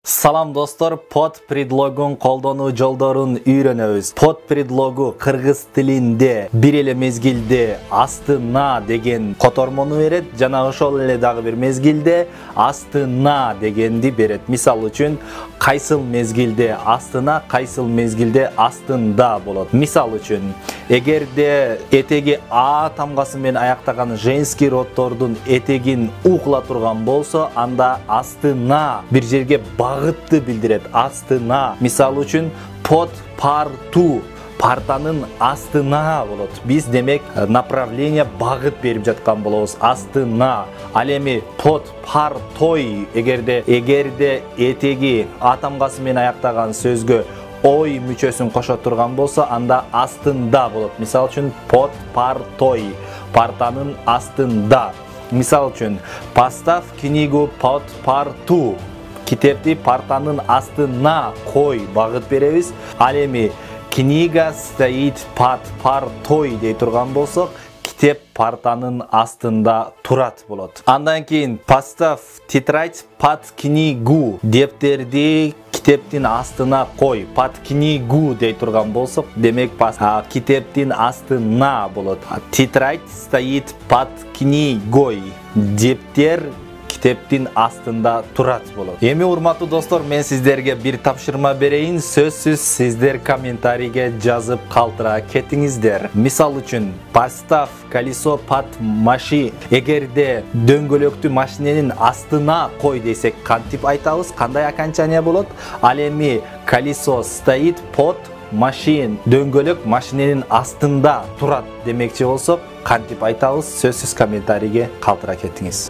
Салам достор, под предлогун колдонуу жолдорун үйрөнөбүз. Под предлогу кыргыз тилинде бир эле мезгилде астына деген котормону берет, жана ошол эле дагы бир мезгилде астына дегенди берет. Мисал үчүн, кайсыл мезгилде астына, кайсыл мезгилде астында болот. Мисал үчүн, эгерде этеги А тамгасы менен аяктаган женский роддордун этегин укула турган болсо, анда астына бир жерге багытты билдирет. Астына. Мисал үчүн, под парту. Партанын астына болот. Биз демек направление багыт берип жаткан болобуз. Астына. Ал эми под партой эгерде этеги А тамгасы менен аяктаган сөзгө ой мүчөсүн кошо турган болсо, анда астында болот. Мисал үчүн, под партой. Партанын астында. Мисал үчүн, поставь книгу под парту. Китепти партанын астына кой, багыт беребиз. Ал эми книга стоит под партой дей турган болсок, китеп партанын астында турат болот. Андан кийин поставь тетрадь под книгу. Дептерди китептин астына кой. Под книгу дей турган болсок, демек китептин астына болот. Тетрадь стоит под книгой. Дептер китептин астында турат болот. Эми урматтуу достор, мен сиздерге бир тапшырма берейин. Сөзсүз сиздер комментарийге жазып калтыра кетиңиздер. Мисал үчүн, поставь колесо под машину. Эгерде дөңгөлөктү машиненин астына кой десек, кантип айтабыз? Кандай окончание болот? Ал эми колесо стоит под машин. Дөңгөлөк машиненин астында турат демекчи болсок, кантип айтабыз? Сөзсүз комментарийге калтыра кетиңиз.